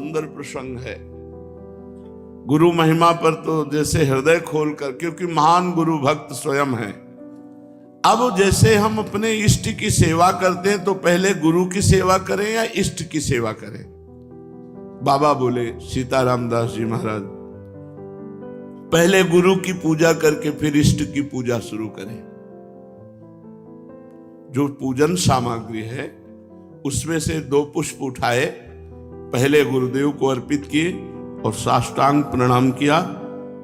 सुंदर प्रसंग है। गुरु महिमा पर तो जैसे हृदय खोलकर, क्योंकि महान गुरु भक्त स्वयं है। अब जैसे हम अपने इष्ट की सेवा करते हैं तो पहले गुरु की सेवा करें या इष्ट की सेवा करें? बाबा बोले, सीताराम दास जी महाराज, पहले गुरु की पूजा करके फिर इष्ट की पूजा शुरू करें। जो पूजन सामग्री है उसमें से 2 पुष्प उठाए, पहले गुरुदेव को अर्पित किए और साष्टांग प्रणाम किया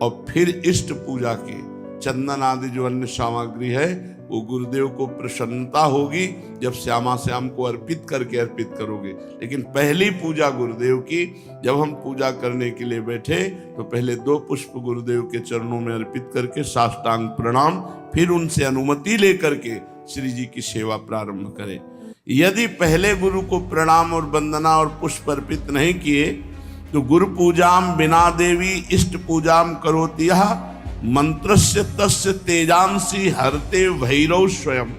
और फिर इष्ट पूजा की। चंदन आदि जो अन्य सामग्री है वो गुरुदेव को प्रसन्नता होगी जब श्यामा श्याम को अर्पित करोगे। लेकिन पहली पूजा गुरुदेव की, जब हम पूजा करने के लिए बैठे तो पहले 2 पुष्प गुरुदेव के चरणों में अर्पित करके साष्टांग प्रणाम, फिर उनसे अनुमति लेकर के श्री जी की सेवा प्रारंभ करें। यदि पहले गुरु को प्रणाम और वंदना और पुष्प अर्पित नहीं किए तो गुरु पूजाम बिना देवी इष्ट पूजाम करोति यः मंत्रस्य तस्य तेजांसी हरते भैरव स्वयं।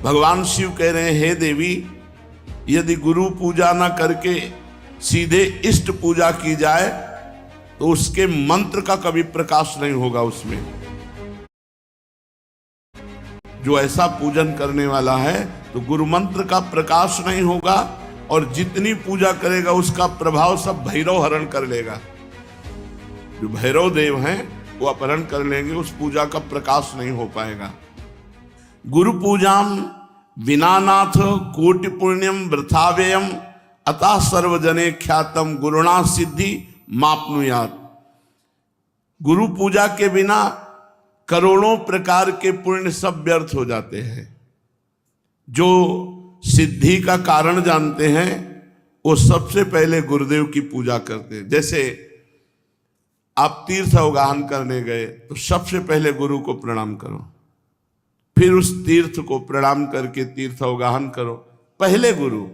भगवान शिव कह रहे हैं, हे देवी, यदि गुरु पूजा न करके सीधे इष्ट पूजा की जाए तो उसके मंत्र का कभी प्रकाश नहीं होगा। उसमें जो ऐसा पूजन करने वाला है तो गुरु मंत्र का प्रकाश नहीं होगा और जितनी पूजा करेगा उसका प्रभाव सब भैरव हरण कर लेगा। जो भैरव देव हैं वो अपहरण कर लेंगे, उस पूजा का प्रकाश नहीं हो पाएगा। गुरु पूजाम विनानाथ कोटि पुण्यम वृथा व्ययम अतः सर्वजने ख्यातम गुरुणा सिद्धि मापनुयात। गुरु पूजा के बिना करोड़ों प्रकार के पुण्य सब व्यर्थ हो जाते हैं। जो सिद्धि का कारण जानते हैं वो सबसे पहले गुरुदेव की पूजा करते हैं। जैसे आप तीर्थ अवगाहन करने गए तो सबसे पहले गुरु को प्रणाम करो, फिर उस तीर्थ को प्रणाम करके तीर्थ अवगाहन करो। पहले गुरु,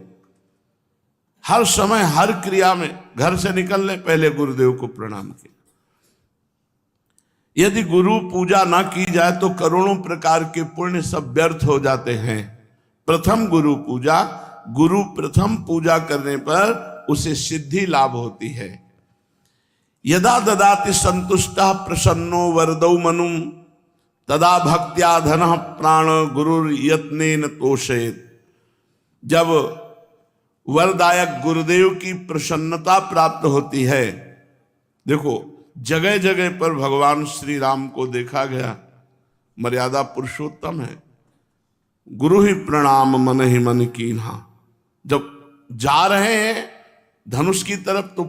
हर समय हर क्रिया में, घर से निकलने पहले गुरुदेव को प्रणाम किया। यदि गुरु पूजा ना की जाए तो करोड़ों प्रकार के पुण्य सब व्यर्थ हो जाते हैं। प्रथम गुरु पूजा, गुरु प्रथम पूजा करने पर उसे सिद्धि लाभ होती है। यदा ददाति संतुष्टः प्रसन्नो वरदौ मनुम तदा भक्त्या धनः प्राण गुरुर यत्नेन तोषेत। जब वरदायक गुरुदेव की प्रसन्नता प्राप्त होती है, देखो जगह जगह पर भगवान श्री राम को देखा गया, मर्यादा पुरुषोत्तम है। गुरु ही प्रणाम मन ही मन कीन्हा। जब जा रहे हैं धनुष की तरफ तो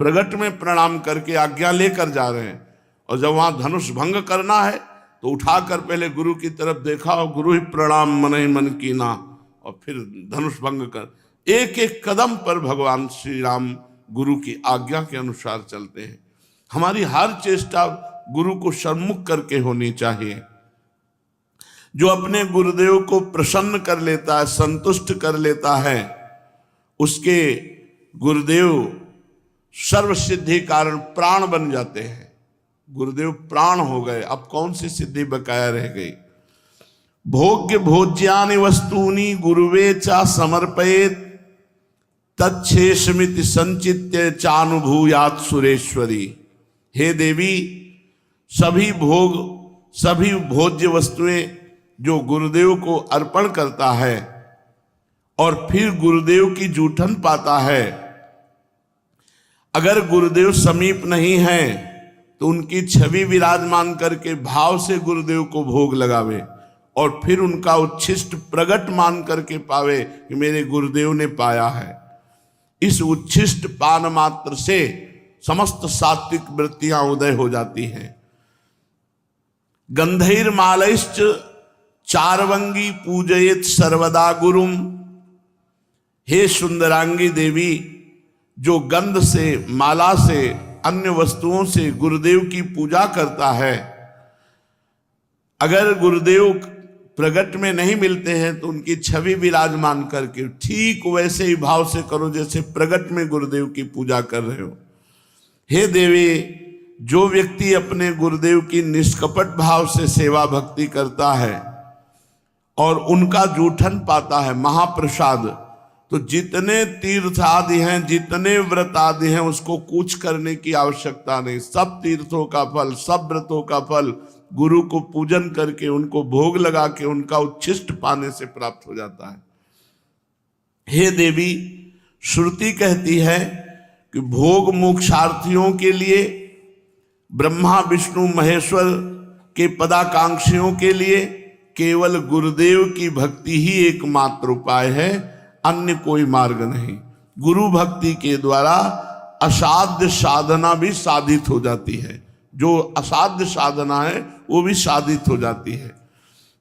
प्रगट में प्रणाम करके आज्ञा लेकर जा रहे हैं, और जब वहां धनुष भंग करना है तो उठाकर पहले गुरु की तरफ देखा और गुरु ही प्रणाम मन ही मन कीन्हा, और फिर धनुष भंग कर। एक एक कदम पर भगवान श्री राम गुरु की आज्ञा के अनुसार चलते हैं। हमारी हर चेष्टा गुरु को सम्मुख करके होनी चाहिए। जो अपने गुरुदेव को प्रसन्न कर लेता है, संतुष्ट कर लेता है, उसके गुरुदेव सर्व सिद्धि कारण प्राण बन जाते हैं। गुरुदेव प्राण हो गए, अब कौन सी सिद्धि बकाया रह गई। भोग्य भोज्यानि वस्तूनि गुरुवे चा समर्पयेत तच्छेषमिति संचित्य चानुभूयात सुरेश्वरी। हे देवी, सभी भोग, सभी भोज्य वस्तुएं जो गुरुदेव को अर्पण करता है और फिर गुरुदेव की जूठन पाता है, अगर गुरुदेव समीप नहीं है तो उनकी छवि विराजमान करके भाव से गुरुदेव को भोग लगावे और फिर उनका उच्छिष्ट प्रगट मान करके पावे कि मेरे गुरुदेव ने पाया है। इस उच्छिष्ट पान मात्र से समस्त सात्विक वृत्तियां उदय हो जाती हैं। गंधैर्मालैश्च चारवंगी पूजयेत सर्वदा गुरुम। हे सुंदरांगी देवी, जो गंध से, माला से, अन्य वस्तुओं से गुरुदेव की पूजा करता है, अगर गुरुदेव प्रगट में नहीं मिलते हैं तो उनकी छवि विराजमान करके ठीक वैसे ही भाव से करो जैसे प्रगट में गुरुदेव की पूजा कर रहे हो। हे देवी, जो व्यक्ति अपने गुरुदेव की निष्कपट भाव से सेवा भक्ति करता है और उनका जूठन पाता है, महाप्रसाद, तो जितने तीर्थ आदि हैं, जितने व्रत आदि हैं, उसको कुछ करने की आवश्यकता नहीं। सब तीर्थों का फल, सब व्रतों का फल गुरु को पूजन करके, उनको भोग लगा के, उनका उच्छिष्ट पाने से प्राप्त हो जाता है। हे देवी, श्रुति कहती है कि भोग मोक्षार्थियों के लिए, ब्रह्मा विष्णु महेश्वर के पदाकांक्षियों के लिए केवल गुरुदेव की भक्ति ही एकमात्र उपाय है, अन्य कोई मार्ग नहीं। गुरु भक्ति के द्वारा असाध्य साधना भी साधित हो जाती है। जो असाध्य साधना है वो भी साधित हो जाती है।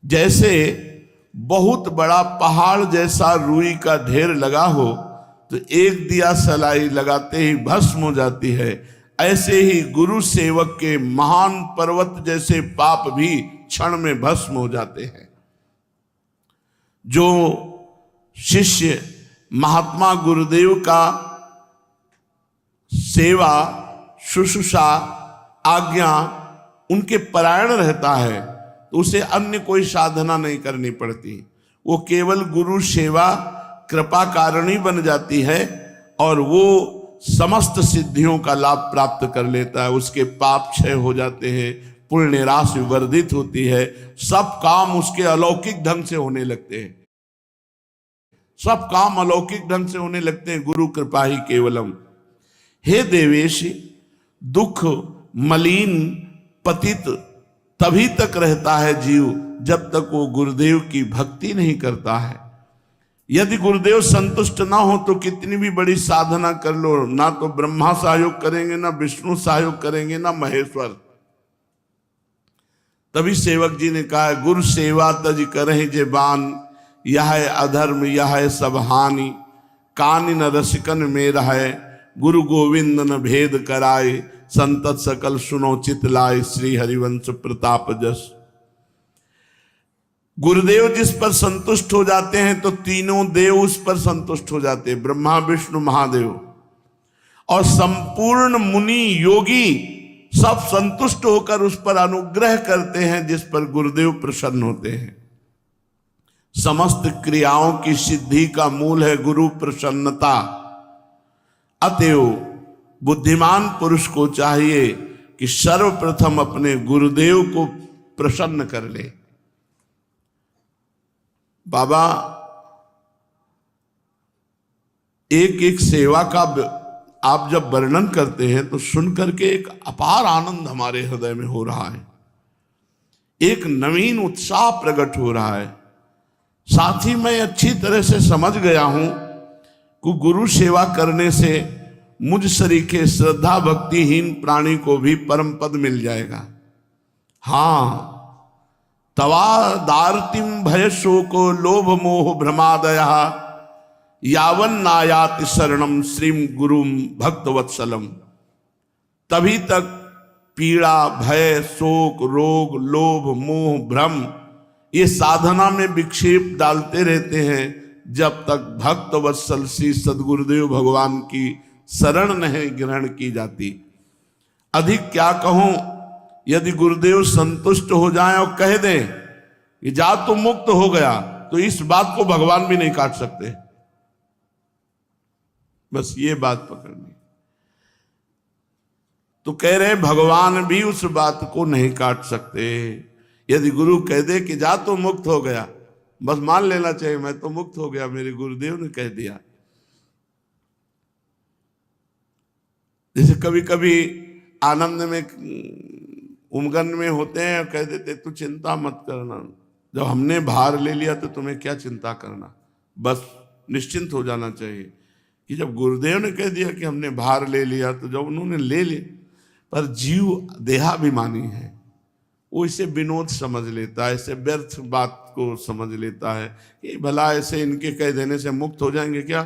जैसे बहुत बड़ा पहाड़ जैसा रुई का ढेर लगा हो तो एक दिया सलाई लगाते ही भस्म हो जाती है, ऐसे ही गुरु सेवक के महान पर्वत जैसे पाप भी क्षण में भस्म हो जाते हैं। जो शिष्य महात्मा गुरुदेव का सेवा, शुश्रूषा, आज्ञा उनके परायण रहता है तो उसे अन्य कोई साधना नहीं करनी पड़ती। वो केवल गुरु सेवा कृपा कारणी बन जाती है और वो समस्त सिद्धियों का लाभ प्राप्त कर लेता है। उसके पाप क्षय हो जाते हैं, पुण्य राशि वर्धित होती है, सब काम उसके अलौकिक ढंग से होने लगते हैं। सब काम अलौकिक ढंग से होने लगते हैं, गुरु कृपा ही केवलम। हे देवेश, दुख मलिन पतित तभी तक रहता है जीव जब तक वो गुरुदेव की भक्ति नहीं करता है। यदि गुरुदेव संतुष्ट ना हो तो कितनी भी बड़ी साधना कर लो, ना तो ब्रह्मा सहयोग करेंगे, ना विष्णु सहयोग करेंगे, ना महेश्वर। तभी सेवक जी ने कहा, गुरु सेवा तज करहि जे बान, यह है अधर्म यह है सब हानि, कानि न रसिकन में रहे, गुरु गोविंद न भेद कराए, संतत सकल सुनो चित लाए, श्री हरिवंश प्रताप जस। गुरुदेव जिस पर संतुष्ट हो जाते हैं तो तीनों देव उस पर संतुष्ट हो जाते हैं, ब्रह्मा विष्णु महादेव। और संपूर्ण मुनि योगी सब संतुष्ट होकर उस पर अनुग्रह करते हैं जिस पर गुरुदेव प्रसन्न होते हैं। समस्त क्रियाओं की सिद्धि का मूल है गुरु प्रसन्नता। अतएव बुद्धिमान पुरुष को चाहिए कि सर्वप्रथम अपने गुरुदेव को प्रसन्न कर ले। बाबा एक एक सेवा का आप जब वर्णन करते हैं तो सुनकर के एक अपार आनंद हमारे हृदय में हो रहा है, एक नवीन उत्साह प्रकट हो रहा है। साथ ही मैं अच्छी तरह से समझ गया हूं कि गुरु सेवा करने से मुझ सरीखे श्रद्धा भक्तिहीन प्राणी को भी परम पद मिल जाएगा। हाँ, तवा दार्तिम भय शोको लोभ मोह भ्रमादया, यावन नायाति शरणम श्रीम गुरुम भक्तवत्सलम। तभी तक पीड़ा, भय, शोक, रोग, लोभ, मोह, भ्रम ये साधना में विक्षेप डालते रहते हैं जब तक भक्तवत्सल श्री सद्गुरुदेव भगवान की शरण नहीं ग्रहण की जाती। अधिक क्या कहूं, यदि गुरुदेव संतुष्ट हो जाएं और कह दें कि जा तू मुक्त हो गया, तो इस बात को भगवान भी नहीं काट सकते। बस ये बात पकड़नी। तो कह रहे भगवान भी उस बात को नहीं काट सकते। यदि गुरु कह दे कि जा तो मुक्त हो गया, बस मान लेना चाहिए मैं तो मुक्त हो गया, मेरे गुरुदेव ने कह दिया। जैसे कभी कभी आनंद में उमगन में होते हैं और कह देते तू चिंता मत करना, जब हमने भार ले लिया तो तुम्हें क्या चिंता करना, बस निश्चिंत हो जाना चाहिए। कि जब गुरुदेव ने कह दिया कि हमने भार ले लिया तो जब उन्होंने ले लिया, पर जीव देहाभिमानी है, वो इसे विनोद समझ लेता है, इसे व्यर्थ बात को समझ लेता है कि भला ऐसे इनके कह देने से मुक्त हो जाएंगे क्या।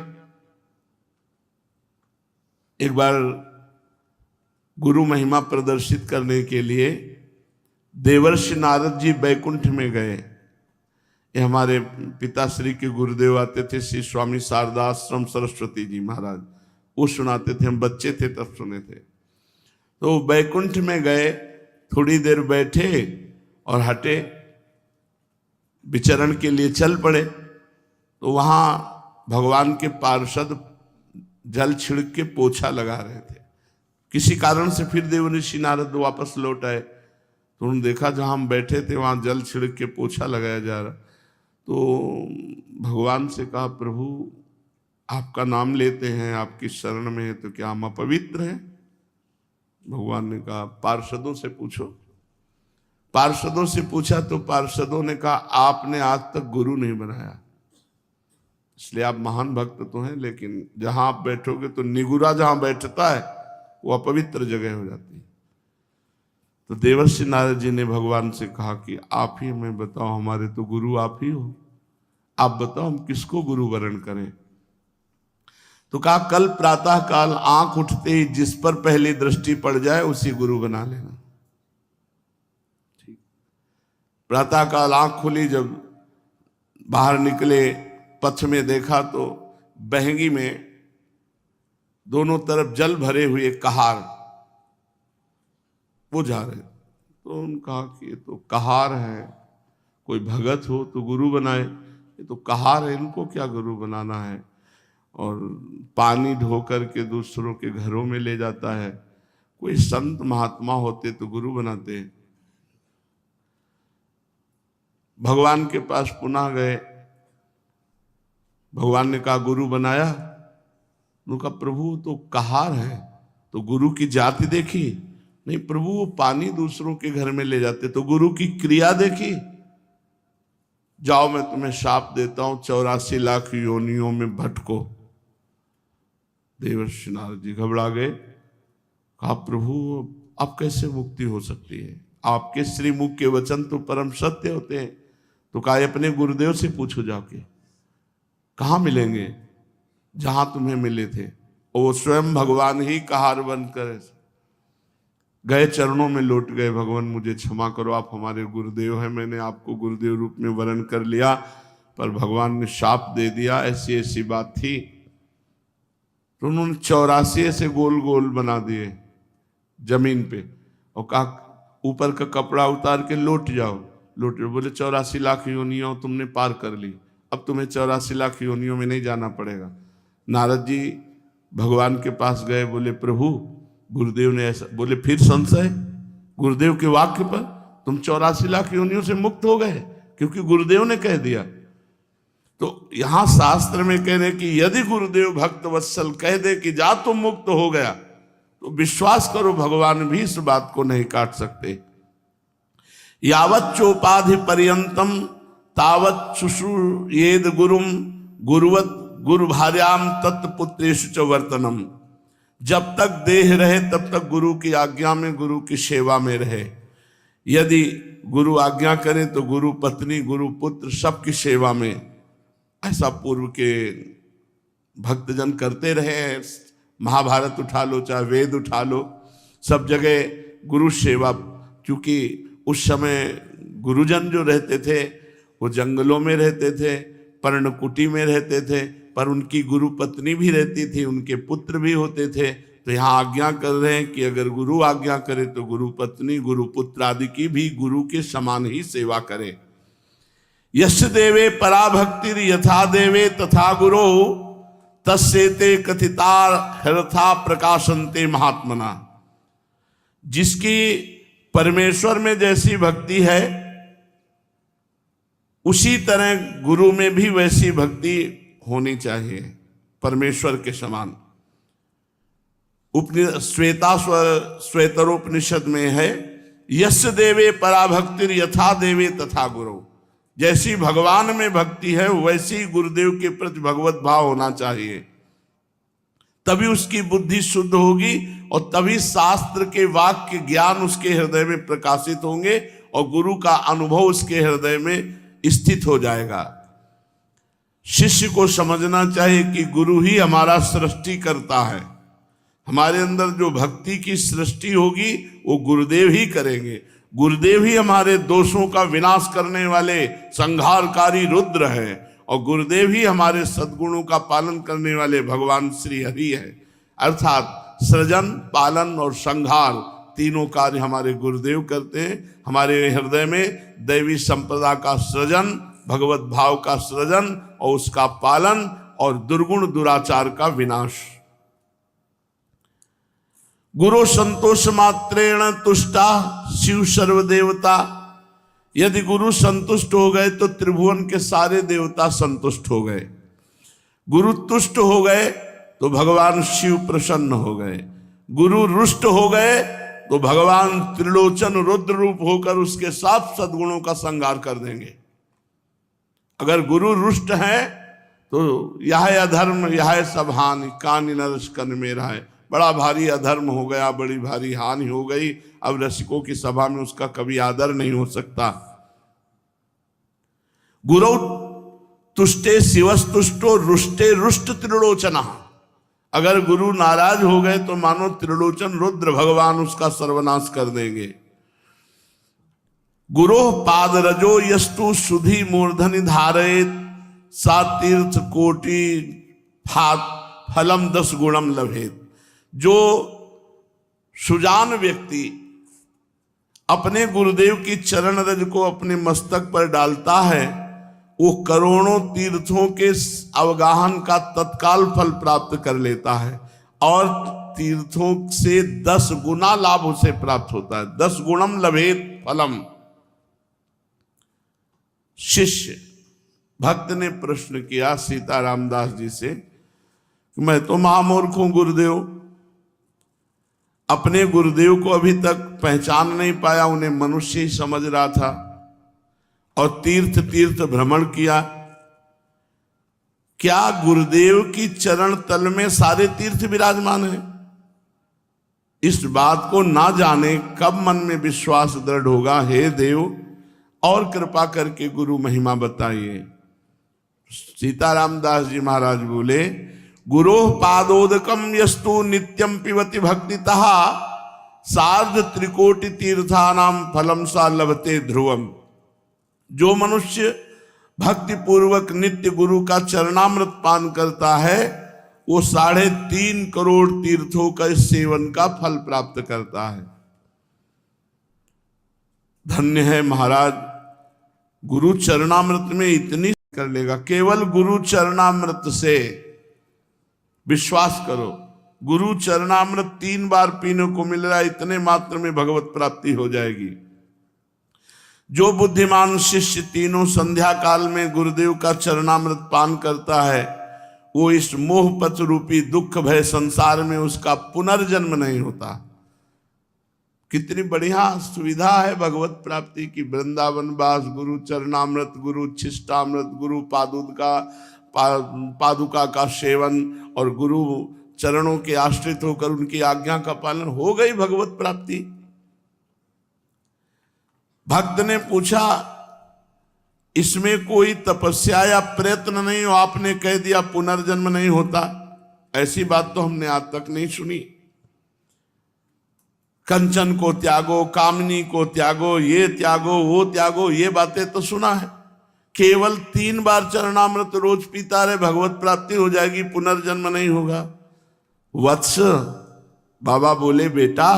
एक बार गुरु महिमा प्रदर्शित करने के लिए देवर्षि नारद जी बैकुंठ में गए। ये हमारे पिताश्री के गुरुदेव आते थे, श्री स्वामी शारदाश्रम सरस्वती जी महाराज, वो सुनाते थे, हम बच्चे थे तब सुने थे। तो बैकुंठ में गए, थोड़ी देर बैठे और हटे, विचरण के लिए चल पड़े। तो वहाँ भगवान के पार्षद जल छिड़क के पोछा लगा रहे थे। किसी कारण से फिर देवर्षि नारद वापस लौट आए, तो उन्होंने देखा जहां हम बैठे थे वहां जल छिड़क के पोछा लगाया जा रहा। तो भगवान से कहा, प्रभु आपका नाम लेते हैं, आपकी शरण में है, तो क्या हम अपवित्र हैं? भगवान ने कहा, पार्षदों से पूछो। पार्षदों से पूछा तो पार्षदों ने कहा, आपने आज तक गुरु नहीं बनाया, इसलिए आप महान भक्त तो हैं, लेकिन जहां आप बैठोगे तो निगुरा जहां बैठता है वो अपवित्र जगह हो जाती है। तो देवर्षि नारद जी ने भगवान से कहा कि आप ही हमें बताओ, हमारे तो गुरु आप ही हो, आप बताओ हम किसको गुरु वरण करें। तो कहा, कल प्रातः काल आंख उठते ही जिस पर पहली दृष्टि पड़ जाए उसी गुरु बना लेना। ठीक, प्रातः काल आंख खुली, जब बाहर निकले, पथ में देखा तो बहंगी में दोनों तरफ जल भरे हुए कहार वो जा रहे। तो उन्होंने कहा कि ये तो कहार है, कोई भगत हो तो गुरु बनाए, ये तो कहार है, इनको क्या गुरु बनाना है। और पानी ढो करके दूसरों के घरों में ले जाता है, कोई संत महात्मा होते तो गुरु बनाते। भगवान के पास पुनः गए, भगवान ने कहा, गुरु बनाया? उनका, प्रभु तो कहार है, तो गुरु की जाति देखी? नहीं प्रभु, वो पानी दूसरों के घर में ले जाते, तो गुरु की क्रिया देखी? जाओ मैं तुम्हें शाप देता हूं, 84 लाख योनियों में भटको। देवर्षि नारद जी घबरा गए, कहा, प्रभु अब कैसे मुक्ति हो सकती है? आपके श्रीमुख के वचन तो परम सत्य होते हैं। तो कहा, अपने गुरुदेव से पूछो जाके, कहाँ मिलेंगे? जहां तुम्हें मिले थे। और वो स्वयं भगवान ही कहार बनकर गए, चरणों में लौट गए, भगवान मुझे क्षमा करो, आप हमारे गुरुदेव हैं, मैंने आपको गुरुदेव रूप में वरण कर लिया, पर भगवान ने शाप दे दिया, ऐसी ऐसी बात थी। तो उन्होंने 84 ऐसे गोल गोल बना दिए जमीन पे, और कहा ऊपर का कपड़ा उतार के लौट जाओ। लौट जाओ, बोले 84 लाख योनियों तुमने पार कर ली, अब तुम्हें 84 लाख योनियों में नहीं जाना पड़ेगा। नारद जी भगवान के पास गए, बोले प्रभु गुरुदेव ने ऐसा बोले, फिर संशय गुरुदेव के वाक्य पर? तुम 84 लाख योनियों से मुक्त हो गए क्योंकि गुरुदेव ने कह दिया। तो यहां शास्त्र में कह रहे कि यदि गुरुदेव भक्त वत्सल कह दे कि जा तुम मुक्त हो गया, तो विश्वास करो भगवान भी इस बात को नहीं काट सकते। यावत चोपाधि पर्यंतम तावत शुश्रूयेद गुरुम गुरुवत गुरु भार्याम तत्पुत्रेषु च वर्तनम। जब तक देह रहे तब तक गुरु की आज्ञा में, गुरु की सेवा में रहे। यदि गुरु आज्ञा करे तो गुरु पत्नी, गुरु पुत्र सबकी सेवा में। ऐसा पूर्व के भक्तजन करते रहे। महाभारत उठा लो, चाहे वेद उठा लो, सब जगह गुरु सेवा। क्योंकि उस समय गुरुजन जो रहते थे वो जंगलों में रहते थे, पर्णकुटी में रहते थे, पर उनकी गुरु पत्नी भी रहती थी, उनके पुत्र भी होते थे। तो यहाँ आज्ञा कर रहे हैं कि अगर गुरु आज्ञा करे तो गुरु पत्नी, गुरु पुत्र आदि की भी गुरु के समान ही सेवा करे। यश देवे पराभक्तिर यथा देवे तथा गुरो तस्सेते कथिता हरथा प्रकाशन्ते महात्मना। जिसकी परमेश्वर में जैसी भक्ति है उसी तरह गुरु में भी वैसी भक्ति होनी चाहिए, परमेश्वर के समान। श्वेतरोपनिषद में है, यश देवे पराभक्तिर यथा देवे तथा गुरु। जैसी भगवान में भक्ति है वैसी गुरुदेव के प्रति भगवत भाव होना चाहिए, तभी उसकी बुद्धि शुद्ध होगी और तभी शास्त्र के वाक्य ज्ञान उसके हृदय में प्रकाशित होंगे और गुरु का अनुभव उसके हृदय में स्थित हो जाएगा। शिष्य को समझना चाहिए कि गुरु ही हमारा सृष्टि करता है। हमारे अंदर जो भक्ति की सृष्टि होगी वो गुरुदेव ही करेंगे। गुरुदेव ही हमारे दोषों का विनाश करने वाले संहारकारी रुद्र है और गुरुदेव ही हमारे सद्गुणों का पालन करने वाले भगवान श्री हरि है। अर्थात सृजन, पालन और संहार तीनों कार्य हमारे गुरुदेव करते हैं। हमारे हृदय में दैवी संपदा का सृजन, भगवत भाव का सृजन और उसका पालन और दुर्गुण दुराचार का विनाश। गुरु संतोष मात्रेण तुष्टा शिव सर्वदेवता। यदि गुरु संतुष्ट हो गए तो त्रिभुवन के सारे देवता संतुष्ट हो गए। गुरु तुष्ट हो गए तो भगवान शिव प्रसन्न हो गए। गुरु रुष्ट हो गए तो भगवान त्रिलोचन रुद्र रूप होकर उसके साथ सद्गुणों का संहार कर देंगे। अगर गुरु रुष्ट है तो यह अधर्म यह सब हानि कानि नरस कन मेरा है, बड़ा भारी अधर्म हो गया, बड़ी भारी हानि हो गई। अब रसिकों की सभा में उसका कभी आदर नहीं हो सकता। गुरु तुष्टे शिवस्तुष्टो रुष्टे रुष्ट त्रिलोचना। अगर गुरु नाराज हो गए तो मानो त्रिलोचन रुद्र भगवान उसका सर्वनाश कर देंगे। गुरो पाद रजो यस्तु सुधि मूर्धनि धारयेत सा तीर्थ कोटि फलम 10 गुणम लभेत। जो सुजान व्यक्ति अपने गुरुदेव की चरण रज को अपने मस्तक पर डालता है वो करोड़ों तीर्थों के अवगाहन का तत्काल फल प्राप्त कर लेता है और तीर्थों से 10 गुना लाभ उसे प्राप्त होता है। 10 गुणम लभेत फलम। शिष्य भक्त ने प्रश्न किया सीताराम दास जी से, मैं तो महामूर्ख हूं गुरुदेव, अपने गुरुदेव को अभी तक पहचान नहीं पाया, उन्हें मनुष्य ही समझ रहा था और तीर्थ तीर्थ भ्रमण किया। क्या गुरुदेव की चरण तल में सारे तीर्थ विराजमान हैं? इस बात को ना जाने कब मन में विश्वास दृढ़ होगा। हे देव और कृपा करके गुरु महिमा बताइए। सीताराम दास जी महाराज बोले, गुरो पादोदकम यस्तु नित्यम पिबति भक्तितः सार्ध त्रिकोटि तीर्थानाम फलम सा लभते ध्रुवम। जो मनुष्य भक्ति पूर्वक नित्य गुरु का चरणामृत पान करता है वो 3.5 करोड़ तीर्थों का सेवन का फल प्राप्त करता है। धन्य है महाराज, गुरु चरणामृत में इतनी कर लेगा। केवल गुरु चरणामृत से विश्वास करो, गुरु चरणामृत 3 बार पीने को मिल रहा है, इतने मात्र में भगवत प्राप्ति हो जाएगी। जो बुद्धिमान शिष्य तीनों संध्या काल में गुरुदेव का चरणामृत पान करता है वो इस मोहपथ रूपी दुख भय संसार में उसका पुनर्जन्म नहीं होता। कितनी बढ़िया सुविधा है भगवत प्राप्ति की। वृंदावन वास, गुरु चरणामृत, गुरु छिष्टामृत, गुरु पादुका का सेवन और गुरु चरणों के आश्रित होकर उनकी आज्ञा का पालन, हो गई भगवत प्राप्ति। भक्त ने पूछा इसमें कोई तपस्या या प्रयत्न नहीं हो, आपने कह दिया पुनर्जन्म नहीं होता। ऐसी बात तो हमने आज तक नहीं सुनी। कंचन को त्यागो, कामनी को त्यागो, ये त्यागो वो त्यागो, ये बातें तो सुना है। केवल 3 बार चरणामृत रोज पीता रहे भगवत प्राप्ति हो जाएगी, पुनर्जन्म नहीं होगा। वत्स, बाबा बोले बेटा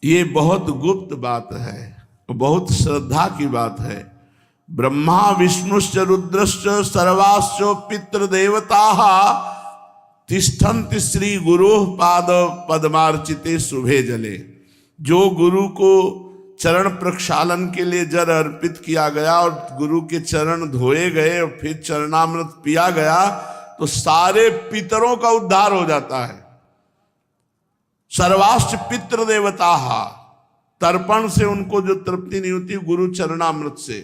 ये बहुत गुप्त बात है, बहुत श्रद्धा की बात है। ब्रह्मा विष्णुश्च रुद्रश्च सर्वाश्च पितृदेवताः तिष्ठन्ति श्री गुरु पाद पद्मार्चिते शुभे जले। जो गुरु को चरण प्रक्षालन के लिए जल अर्पित किया गया और गुरु के चरण धोए गए और फिर चरणामृत पिया गया तो सारे पितरों का उद्धार हो जाता है। सर्वाश्च पितृदेवताः, तर्पण से उनको जो तृप्ति नहीं होती, गुरु चरणामृत से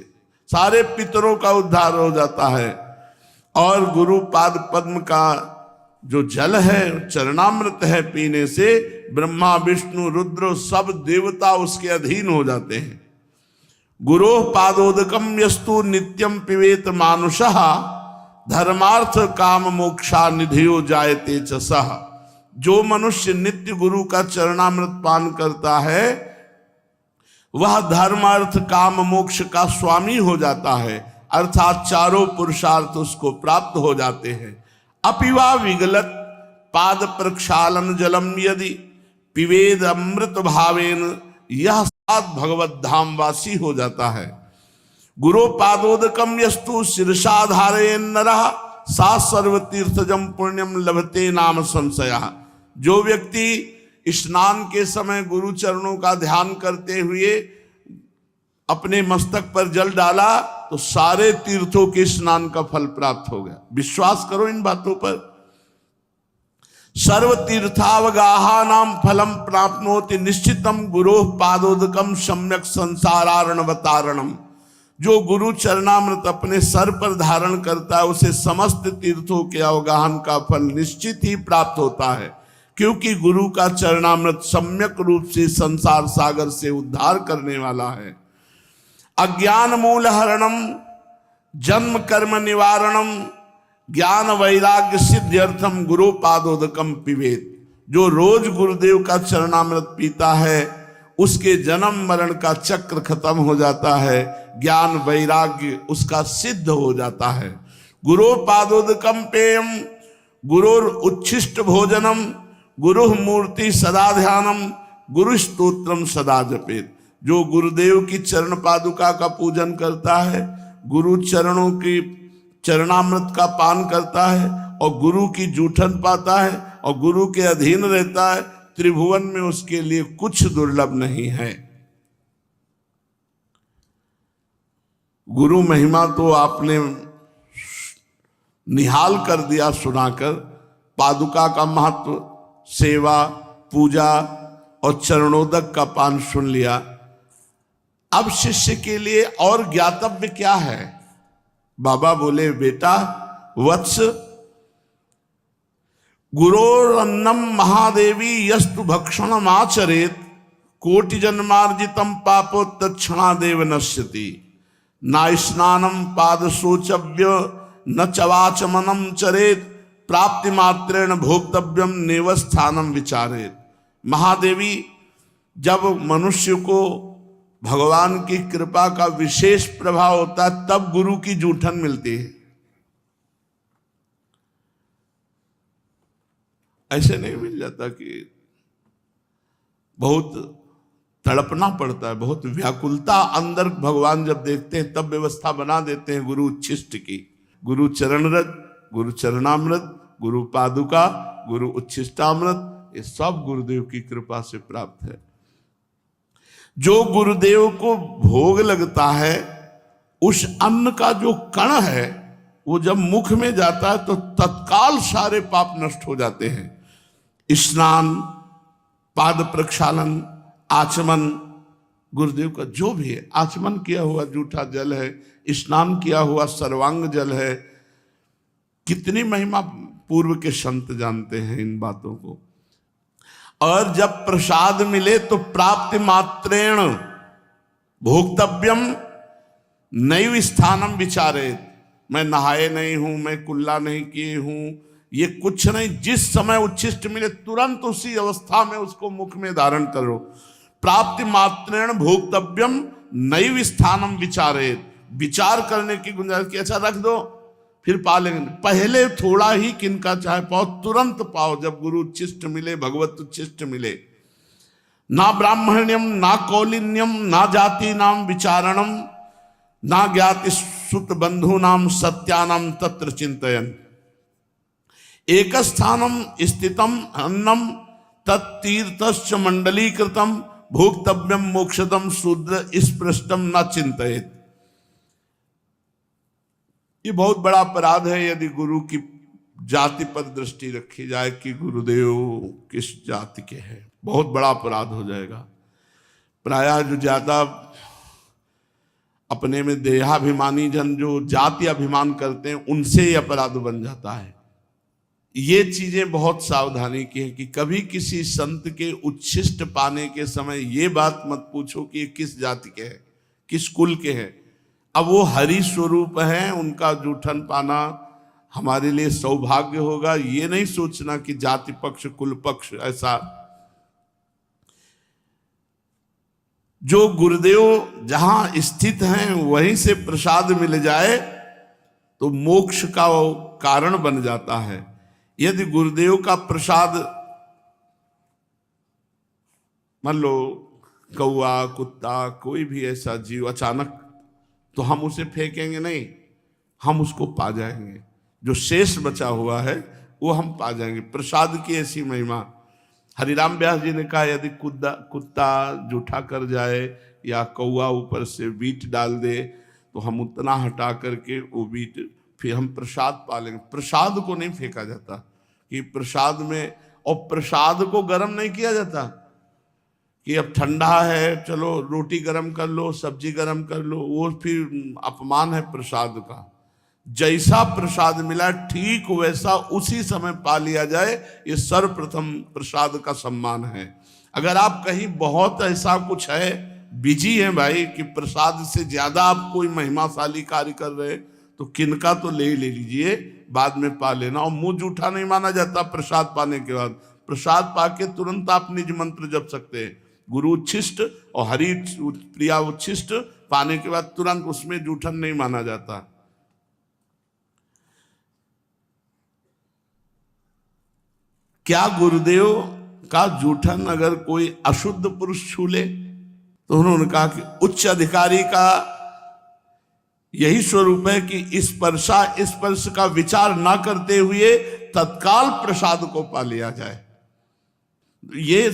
सारे पितरों का उद्धार हो जाता है। और गुरु पाद पद्म का जो जल है चरणामृत है, पीने से ब्रह्मा विष्णु रुद्र सब देवता उसके अधीन हो जाते हैं। गुरो पादोदकम यस्तु नित्यम पिबेत मानुषः धर्मार्थ काम मोक्षा निधियो जायते च सः। जो मनुष्य नित्य गुरु का चरणामृत पान करता है वह धर्म अर्थ काम मोक्ष का स्वामी हो जाता है, अर्थात चारों पुरुषार्थ उसको प्राप्त हो जाते हैं। अपिवा विगलत पाद प्रक्षालन जलम यदि पिवेद अमृत भावेन यह सात भगवत धाम वासी हो जाता है। गुरु पादोदकम यस्तु शीर्षाधारेन नरः सा सर्वतीर्थजम पुण्यम लभते नाम संशया। जो व्यक्ति स्नान के समय गुरु चरणों का ध्यान करते हुए अपने मस्तक पर जल डाला तो सारे तीर्थों के स्नान का फल प्राप्त हो गया। विश्वास करो इन बातों पर। सर्व तीर्थावगाहा नाम फलम प्राप्नोति निश्चितम गुरोः पादोदकम सम्यक संसारार्णवतारणम। जो गुरु चरणामृत अपने सर पर धारण करता है उसे समस्त तीर्थों के अवगाहन का फल निश्चित ही प्राप्त होता है, क्योंकि गुरु का चरणामृत सम्यक रूप से संसार सागर से उद्धार करने वाला है। अज्ञान मूल हरणम जन्म कर्म निवारणम ज्ञान वैराग्य सिद्ध्यर्थम गुरु पादोदकम पिबेत। जो रोज गुरुदेव का चरणामृत पीता है उसके जन्म मरण का चक्र खत्म हो जाता है, ज्ञान वैराग्य उसका सिद्ध हो जाता है। गुरु पादोदकम पेयम गुरुर उच्छिष्ट भोजनम गुरु मूर्ति सदा ध्यानम गुरु स्तोत्रम सदा जपेत। जो गुरुदेव की चरण पादुका का पूजन करता है, गुरु चरणों की चरणामृत का पान करता है और गुरु की जूठन पाता है और गुरु के अधीन रहता है, त्रिभुवन में उसके लिए कुछ दुर्लभ नहीं है। गुरु महिमा तो आपने निहाल कर दिया सुनाकर। पादुका का महत्व, सेवा, पूजा और चरणोदक का पान सुन लिया। अब शिष्य के लिए और ज्ञातव्य क्या है? बाबा बोले, बेटा वत्स, गुरोरन्नम महादेवी यस्तु भक्षणम आचरेत कोटि जन्मार्जितम पापो तत्क्षणादेव नश्यति। ना स्नानम पाद शोचव्य न चवाचमनम चरेत प्राप्ति मात्रेण भोक्तव्यम नेवस्थानम विचारेत। महादेवी, जब मनुष्य को भगवान की कृपा का विशेष प्रभाव होता है तब गुरु की जूठन मिलती है। ऐसे नहीं मिल जाता कि बहुत तड़पना पड़ता है, बहुत व्याकुलता अंदर भगवान जब देखते हैं तब व्यवस्था बना देते हैं गुरु उच्छिष्ट की। गुरु चरणरज, गुरु चरणामृत, गुरु पादुका, गुरु उच्छिष्टामृत, ये सब गुरुदेव की कृपा से प्राप्त है। जो गुरुदेव को भोग लगता है उस अन्न का जो कण है वो जब मुख में जाता है तो तत्काल सारे पाप नष्ट हो जाते हैं। स्नान, पाद प्रक्षालन, आचमन, गुरुदेव का जो भी है, आचमन किया हुआ जूठा जल है, स्नान किया हुआ सर्वांग जल है। कितनी महिमा पूर्व के संत जानते हैं इन बातों को। और जब प्रसाद मिले तो प्राप्ति मात्रेण भोक्तव्यम नैव स्थानम विचारेत। मैं नहाए नहीं हूं, मैं कुल्ला नहीं किए हूं, ये कुछ नहीं। जिस समय उच्छिष्ट मिले तुरंत उसी अवस्था में उसको मुख में धारण करो। प्राप्ति मात्रेण भोक्तव्यम नैव स्थानम विचारेत। विचार करने की गुंजाइश की, अच्छा रख दो फिर पा लेंगे, पहले थोड़ा ही किनका चाहे पाओ, तुरंत पाओ जब गुरु उच्छिष्ट मिले, भगवत उच्छिष्ट मिले। ना ब्राह्मण्यम ना कौलिन्यम ना जाति नाम विचारणम ना ज्ञाति सुत बंधु नाम सत्यानाम तत्र चिंतयन। एक स्थानम स्थितम अन्नम तत्तीर्थश्च मंडलीकृतम भोक्तव्यम मोक्षदम शूद्र स्पृष्टम न चिंतयेत। ये बहुत बड़ा अपराध है यदि गुरु की जाति पर दृष्टि रखी जाए कि गुरुदेव किस जाति के हैं। बहुत बड़ा अपराध हो जाएगा। प्रायः जो ज्यादा अपने में देहाभिमानी जन जो जाति अभिमान करते हैं उनसे ये अपराध बन जाता है। ये चीजें बहुत सावधानी की है कि कभी किसी संत के उच्छिष्ट पाने के समय ये बात मत पूछो कि ये किस जाति के हैं, किस कुल के हैं। अब वो हरि स्वरूप हैं, उनका जूठन पाना हमारे लिए सौभाग्य होगा। ये नहीं सोचना कि जाति पक्ष कुल पक्ष ऐसा। जो गुरुदेव जहां स्थित हैं वहीं से प्रसाद मिल जाए तो मोक्ष का वो कारण बन जाता है। यदि गुरुदेव का प्रसाद मान लो कौआ, कुत्ता, कोई भी ऐसा जीव अचानक, तो हम उसे फेंकेंगे नहीं, हम उसको पा जाएंगे। जो शेष बचा हुआ है वो हम पा जाएंगे। प्रसाद की ऐसी महिमा। हरिराम व्यास जी ने कहा यदि कुत्ता जूठा कर जाए या कौआ ऊपर से बीट डाल दे तो हम उतना हटा करके वो बीट फिर हम प्रसाद पा लेंगे। प्रसाद को नहीं फेंका जाता कि प्रसाद में, और प्रसाद को गर्म नहीं किया जाता कि अब ठंडा है चलो रोटी गर्म कर लो, सब्जी गर्म कर लो, वो फिर अपमान है प्रसाद का। जैसा प्रसाद मिला ठीक वैसा उसी समय पा लिया जाए, ये सर्वप्रथम प्रसाद का सम्मान है। अगर आप कहीं बहुत ऐसा कुछ है, बिजी है भाई कि प्रसाद से ज्यादा आप कोई महिमाशाली कार्य कर रहे तो किनका तो ले लीजिए, बाद में पा लेना। और मुंह जूठा नहीं माना जाता प्रसाद पाने के बाद। प्रसाद पाके तुरंत आप निज मंत्र जप सकते हैं। गुरु उच्छिष्ट और हरि प्रिया उच्छिष्ट पाने के बाद तुरंत उसमें जूठन नहीं माना जाता। क्या गुरुदेव का जूठन अगर कोई अशुद्ध पुरुष छू ले? तो उन्होंने कहा कि उच्च अधिकारी का यही स्वरूप है कि स्पर्श का विचार ना करते हुए तत्काल प्रसाद को पा लिया जाए। ये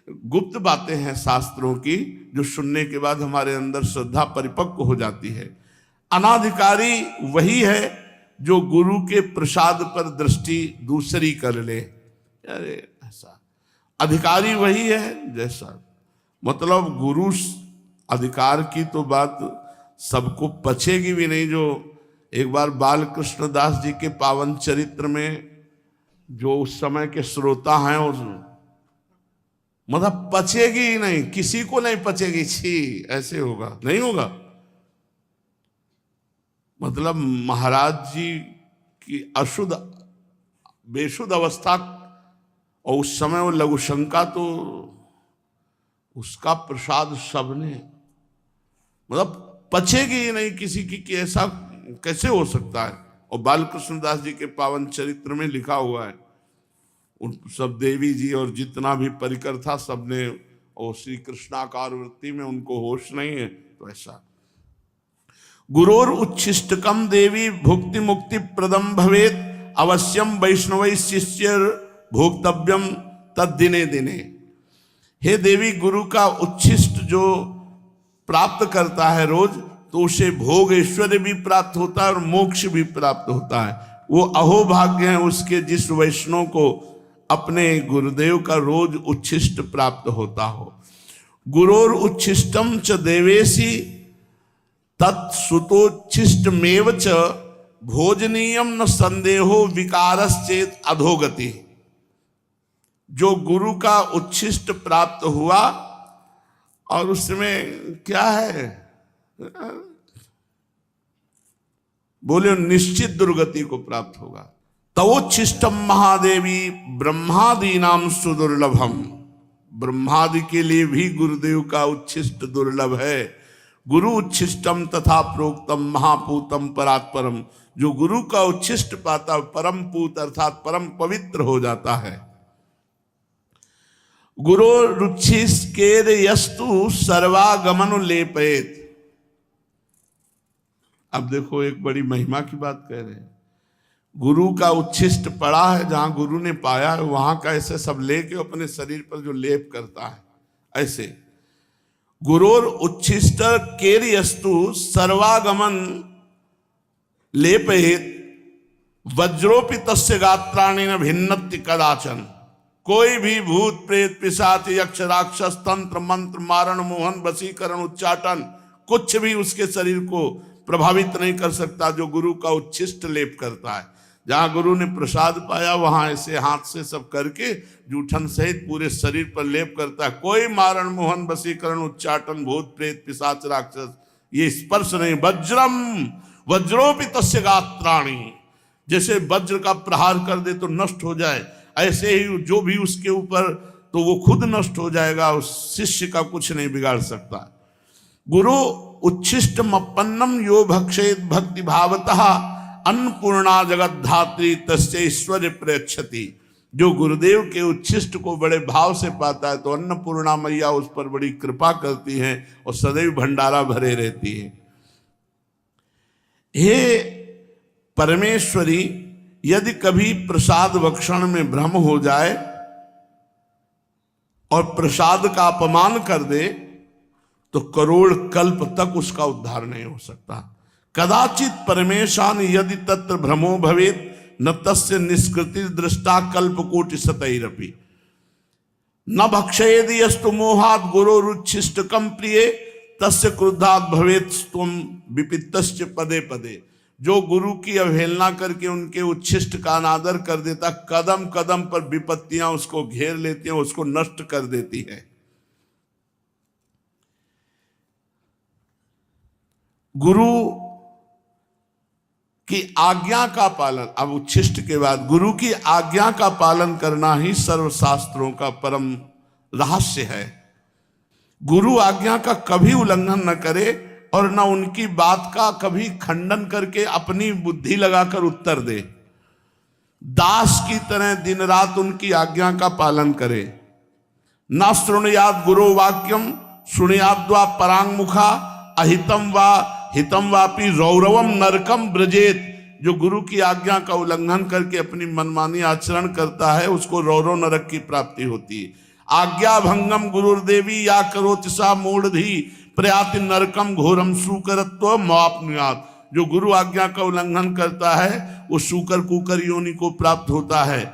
गुप्त बातें हैं शास्त्रों की, जो सुनने के बाद हमारे अंदर श्रद्धा परिपक्व हो जाती है। अनाधिकारी वही है जो गुरु के प्रसाद पर दृष्टि दूसरी कर ले। अरे ऐसा अधिकारी वही है जैसा, मतलब गुरु अधिकार की तो बात सबको पचेगी भी नहीं। जो एक बार बाल कृष्ण दास जी के पावन चरित्र में जो उस समय के श्रोता हैं, उस मतलब पचेगी ही नहीं, किसी को नहीं पचेगी। छी, ऐसे होगा नहीं होगा। मतलब महाराज जी की अशुद्ध बेशुद्ध अवस्था, और उस समय वो लघुशंका, तो उसका प्रसाद सबने, मतलब पचेगी ही नहीं किसी की कि ऐसा कैसे हो सकता है। और बालकृष्ण दास जी के पावन चरित्र में लिखा हुआ है, उन सब देवी जी और जितना भी परिकर था सबने, और श्री कृष्णाकार वृत्ति में उनको होश नहीं है। तो ऐसा गुरोर उच्छिष्टकम देवी भुक्ति मुक्ति प्रदम भवेत अवश्यम वैष्णव शिष्य भोक्तव्यम तद दिने दिने। हे देवी, गुरु का उच्छिष्ट जो प्राप्त करता है रोज, तो उसे भोग ऐश्वर्य भी प्राप्त होता है और मोक्ष भी प्राप्त होता है। वो अहोभाग्य है उसके जिस वैष्णव को अपने गुरुदेव का रोज उच्छिष्ट प्राप्त होता हो। गुरोर उच्छिष्टम च देवेशी तत्सुतोच्छिष्टमेव च भोजनीयम न संदेहो विकारश्चेत अधोगति। जो गुरु का उच्छिष्ट प्राप्त हुआ और उसमें क्या है, बोले निश्चित दुर्गति को प्राप्त होगा। तवोच्छिष्टम महादेवी ब्रह्मादि नाम सुदुर्लभम। ब्रह्मादि के लिए भी गुरुदेव का उच्छिष्ट दुर्लभ है। गुरु उच्छिष्टम तथा प्रोक्तम महापूतम परात्परम। जो गुरु का उच्छिष्ट पाता परम पूत अर्थात परम पवित्र हो जाता है। गुरु रुच्छिष्केर यस्तु सर्वागमन लेपेत। अब देखो एक बड़ी महिमा की बात कह रहे हैं। गुरु का उच्छिष्ट पड़ा है, जहां गुरु ने पाया है वहां का ऐसे सब लेके अपने शरीर पर जो लेप करता है, ऐसे गुरोर उच्छिष्ट केर्यस्तु सर्वागमन लेपहित वज्रोपि तस्य गात्राणि न भिन्नति कदाचन। कोई भी भूत प्रेत पिशाच यक्ष राक्षस तंत्र मंत्र मारण मोहन वशीकरण उच्चाटन कुछ भी उसके शरीर को प्रभावित नहीं कर सकता जो गुरु का उच्छिष्ट लेप करता है। जहां गुरु ने प्रसाद पाया वहां ऐसे हाथ से सब करके जूठन सहित पूरे शरीर पर लेप करता है। कोई मारण मोहन वशीकरण उच्चाटन भूत प्रेत पिशाच राक्षस ये स्पर्श नहीं। वज्रम वज्रोपि तस्य गात्राणि। जैसे वज्र का प्रहार कर दे तो नष्ट हो जाए, ऐसे ही जो भी उसके ऊपर तो वो खुद नष्ट हो जाएगा, उस शिष्य का कुछ नहीं बिगाड़ सकता। गुरु उच्छिष्टम अपन्नम यो भक्षेत भक्ति भावतः अन्नपूर्णा जगत धात्री तस्य ऐश्वर्य प्रयच्छति। जो गुरुदेव के उच्छिष्ट को बड़े भाव से पाता है तो अन्नपूर्णा मैया उस पर बड़ी कृपा करती हैं और सदैव भंडारा भरे रहती है। हे परमेश्वरी यदि कभी प्रसाद भक्षण में भ्रम हो जाए और प्रसाद का अपमान कर दे तो करोड़ कल्प तक उसका उद्धार नहीं हो सकता। कदाचित परमेशान यदि तत्र भ्रमो भवेत न तस्य निष्कृति दृष्टा कल्प कोटि सतैरपि न भक्षयेदि यस्तु मोहात गुरोरुच्छिष्टकम प्रिय तस्य क्रुद्धात भवेत त्वम विपित्तश्च पदे पदे। जो गुरु की अवहेलना करके उनके उच्छिष्ट का अनादर कर देता, कदम कदम पर विपत्तियां उसको घेर लेती हैं, उसको नष्ट कर देती है। गुरु की आज्ञा का पालन, अब उच्छिष्ट के बाद गुरु की आज्ञा का पालन करना ही सर्वशास्त्रों का परम रहस्य है। गुरु आज्ञा का कभी उल्लंघन न करे और न उनकी बात का कभी खंडन करके अपनी बुद्धि लगाकर उत्तर दे। दास की तरह दिन रात उनकी आज्ञा का पालन करे। न शृणुयाद गुरो वाक्यम शृणुयाद्वा परांगमुखा अहितम वा हितम वापी रौरवम नरकम ब्रजेत। जो गुरु की आज्ञा का उल्लंघन करके अपनी मनमानी आचरण करता है उसको रौरव नरक की प्राप्ति होती है। आज्ञा भंगम गुरुर्देवी या करोति सा मूढ़धि प्रयाति नरकम घोरम सुकरत्व मापनुयात। जो गुरु आज्ञा का उल्लंघन करता है वो सूकर कुकर योनि को प्राप्त होता है।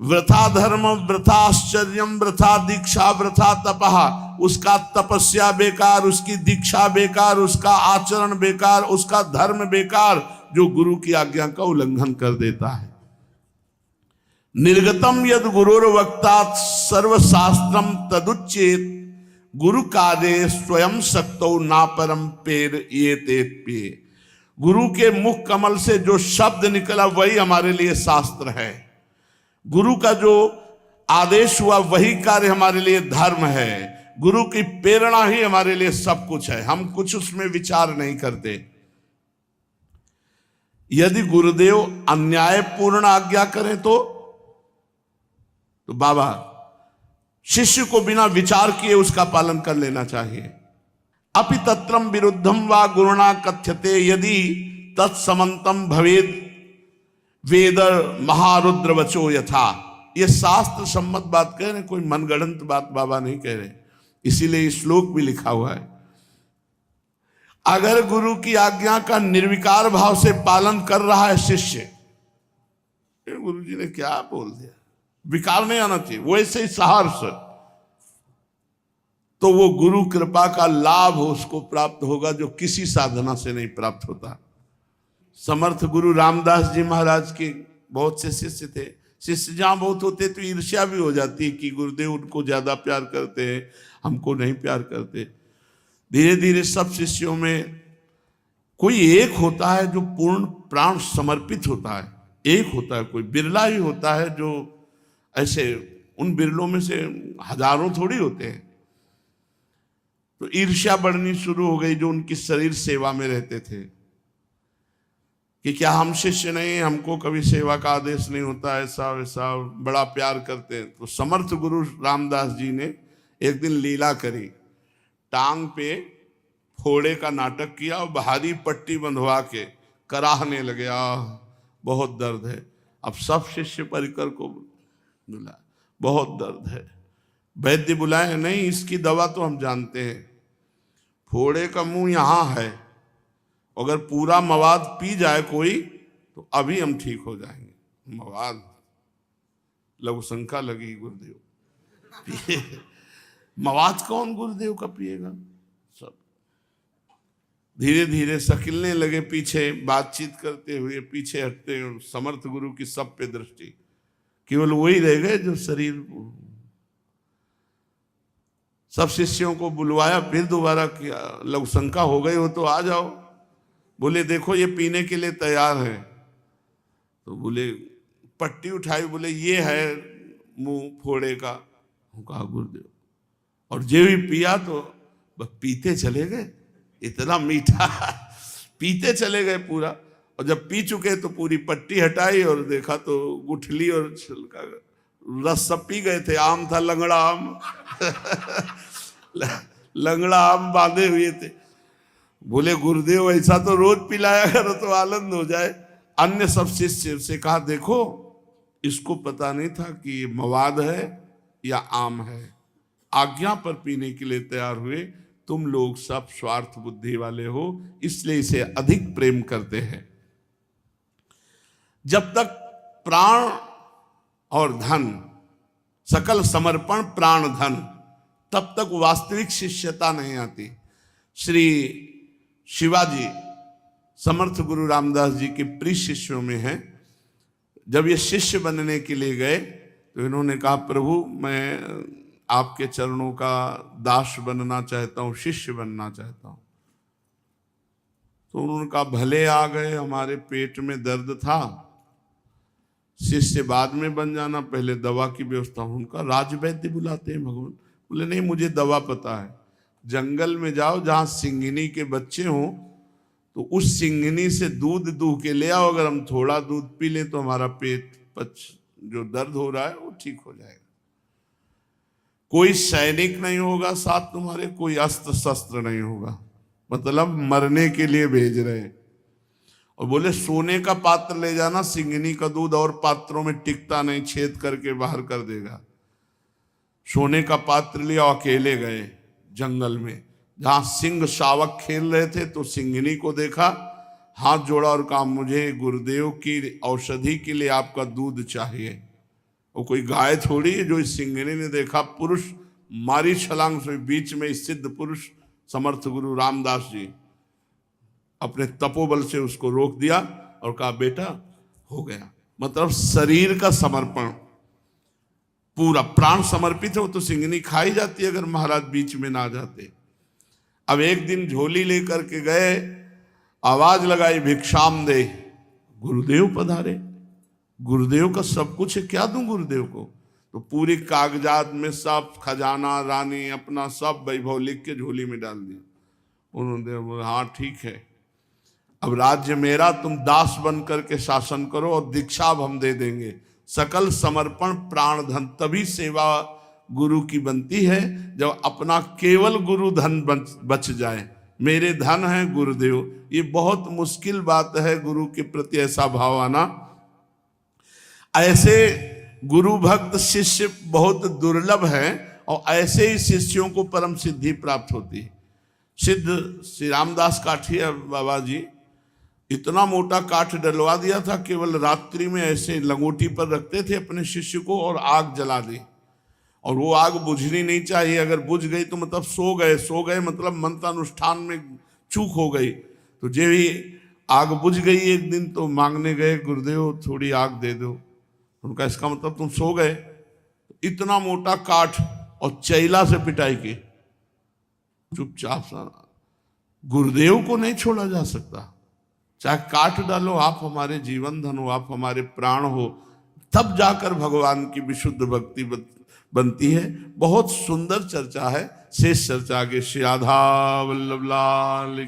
वृथा धर्म वृथा आश्चर्यम वृथा दीक्षा वृथा तपहा। उसका तपस्या बेकार, उसकी दीक्षा बेकार, उसका आचरण बेकार, उसका धर्म बेकार, जो गुरु की आज्ञा का उल्लंघन कर देता है। निर्गतम यद गुरुर्वक्तात सर्वशास्त्रम तदुच्चेत गुरु कार्य स्वयं शक्तो ना परम पेर ये पे। गुरु के मुख कमल से जो शब्द निकला वही हमारे लिए शास्त्र है। गुरु का जो आदेश हुआ वही कार्य हमारे लिए धर्म है। गुरु की प्रेरणा ही हमारे लिए सब कुछ है, हम कुछ उसमें विचार नहीं करते। यदि गुरुदेव अन्यायपूर्ण आज्ञा करें तो बाबा शिष्य को बिना विचार किए उसका पालन कर लेना चाहिए। अपि तत्रम विरुद्धम वा गुरुणा कथ्यते यदि तत्समंतम भवेद वेद महारुद्र वचो यथा। ये शास्त्र सम्मत बात कह रहे, कोई मनगढ़ंत बात बाबा नहीं कह रहे, इसीलिए श्लोक भी लिखा हुआ है। अगर गुरु की आज्ञा का निर्विकार भाव से पालन कर रहा है शिष्य, गुरु जी ने क्या बोल दिया, विकार नहीं आना चाहिए, वैसे ही सहर्ष, तो वो गुरु कृपा का लाभ उसको प्राप्त होगा जो किसी साधना से नहीं प्राप्त होता। समर्थ गुरु रामदास जी महाराज के बहुत से शिष्य थे। शिष्य जहां बहुत होते तो ईर्ष्या भी हो जाती है कि गुरुदेव उनको ज्यादा प्यार करते हैं, हमको नहीं प्यार करते। धीरे धीरे सब शिष्यों में कोई एक होता है जो पूर्ण प्राण समर्पित होता है, एक होता है, कोई बिरला ही होता है जो ऐसे, उन बिरलों में से हजारों थोड़ी होते हैं। तो ईर्ष्या बढ़नी शुरू हो गई जो उनकी शरीर सेवा में रहते थे कि क्या हम शिष्य नहीं, हमको कभी सेवा का आदेश नहीं होता, ऐसा वैसा, बड़ा प्यार करते हैं। तो समर्थ गुरु रामदास जी ने एक दिन लीला करी, टांग पे फोड़े का नाटक किया और भारी पट्टी बंधवा के कराहने लगे, बहुत दर्द है। अब सब शिष्य परिकर को बुलाया, बहुत दर्द है। वैद्य बुलाए, नहीं इसकी दवा तो हम जानते हैं, फोड़े का मुंह यहाँ है, अगर पूरा मवाद पी जाए कोई तो अभी हम ठीक हो जाएंगे। मवाद, लघु शंका लगी गुरुदेव मवाद कौन गुरुदेव का पिएगा। सब धीरे धीरे सकिलने लगे, पीछे बातचीत करते हुए पीछे हटते। समर्थ गुरु की सब पे दृष्टि, केवल वही रह गए जो शरीर। सब शिष्यों को बुलवाया, फिर दोबारा किया, लघु शंका हो गई हो तो आ जाओ। बोले देखो ये पीने के लिए तैयार है। तो बोले पट्टी उठाई, बोले ये है मुंह फोड़े का। कहा गुरुदेव, और जो भी पिया तो बस पीते चले गए, इतना मीठा पीते चले गए पूरा। और जब पी चुके तो पूरी पट्टी हटाई और देखा तो गुठली और छिलका रस सब पी गए थे। आम था लंगड़ा आम लंगड़ा आम बांधे हुए थे। बोले गुरुदेव ऐसा तो रोज पिलाया करो तो आनंद हो जाए, अन्य सब शिष्य से कहा, देखो इसको पता नहीं था कि ये मवाद है या आम है, आज्ञा पर पीने के लिए तैयार हुए। तुम लोग सब स्वार्थ बुद्धि वाले हो, इसलिए इसे अधिक प्रेम करते हैं। जब तक प्राण और धन, सकल समर्पण प्राण धन, तब तक वास्तविक शिष्यता नहीं आती। श्री शिवाजी समर्थ गुरु रामदास जी के प्रिय शिष्यों में हैं। जब ये शिष्य बनने के लिए गए तो इन्होंने कहा, प्रभु मैं आपके चरणों का दास बनना चाहता हूं, शिष्य बनना चाहता हूं। तो उन्होंने कहा, भले आ गए, हमारे पेट में दर्द था, शिष्य बाद में बन जाना, पहले दवा की व्यवस्था। उनका राजवैद्य बुलाते हैं भगवान। बोले नहीं, मुझे दवा पता है। जंगल में जाओ, जहां सिंगनी के बच्चे हों, तो उस सिंगनी से दूध दूह के ले आओ। अगर हम थोड़ा दूध पी लें तो हमारा पेट जो दर्द हो रहा है वो ठीक हो जाएगा। कोई सैनिक नहीं होगा साथ तुम्हारे, कोई अस्त्र शस्त्र नहीं होगा, मतलब मरने के लिए भेज रहे हैं। और बोले सोने का पात्र ले जाना, सिंगनी का दूध और पात्रों में टिकता नहीं, छेद करके बाहर कर देगा। सोने का पात्र लिया, अकेले गए जंगल में, जहां सिंह शावक खेल रहे थे। तो सिंगनी को देखा, हाथ जोड़ा और कहा, मुझे गुरुदेव की औषधि के लिए आपका दूध चाहिए। वो कोई गाय थोड़ी है जो इस सिंगनी ने देखा, पुरुष मारी छलांग से, बीच में सिद्ध पुरुष समर्थ गुरु रामदास जी अपने तपोबल से उसको रोक दिया और कहा, बेटा हो गया। मतलब शरीर का समर्पण, पूरा प्राण समर्पित है। वो तो सिंगनी खाई जाती अगर महाराज बीच में ना जाते। अब एक दिन झोली लेकर के गए, आवाज लगाई, भिक्षाम दे। गुरुदेव पधारे। गुरुदेव का सब कुछ है, क्या दूं गुरुदेव को? तो पूरे कागजात में सब खजाना, रानी, अपना सब वैभव लिख के झोली में डाल दिया। उन्होंने बोला, हाँ ठीक है, अब राज्य मेरा, तुम दास बन करके शासन करो और दीक्षा अब हम दे देंगे। सकल समर्पण प्राण धन, तभी सेवा गुरु की बनती है जब अपना केवल गुरु धन बच जाए। मेरे धन है गुरुदेव। ये बहुत मुश्किल बात है गुरु के प्रति ऐसा भाव आना। ऐसे गुरु भक्त शिष्य बहुत दुर्लभ है और ऐसे ही शिष्यों को परम सिद्धि प्राप्त होती है। सिद्ध श्री रामदास काठिया बाबा जी इतना मोटा काठ डलवा दिया था, केवल रात्रि में ऐसे लंगोटी पर रखते थे अपने शिष्य को और आग जला दी। और वो आग बुझनी नहीं चाहिए, अगर बुझ गई तो मतलब सो गए मतलब मंत्रानुष्ठान में चूक हो गई। तो जो भी आग बुझ गई एक दिन, तो मांगने गए, गुरुदेव थोड़ी आग दे दो। उनका इसका मतलब तुम सो गए। इतना मोटा काठ और चैला से पिटाई की, चुपचाप सा। गुरुदेव को नहीं छोड़ा जा सकता, चाहे काट डालो, आप हमारे जीवन धन हो, आप हमारे प्राण हो, तब जाकर भगवान की विशुद्ध भक्ति बनती है। बहुत सुंदर चर्चा है, शेष चर्चा आगे। श्री राधा वल्लभ लाल।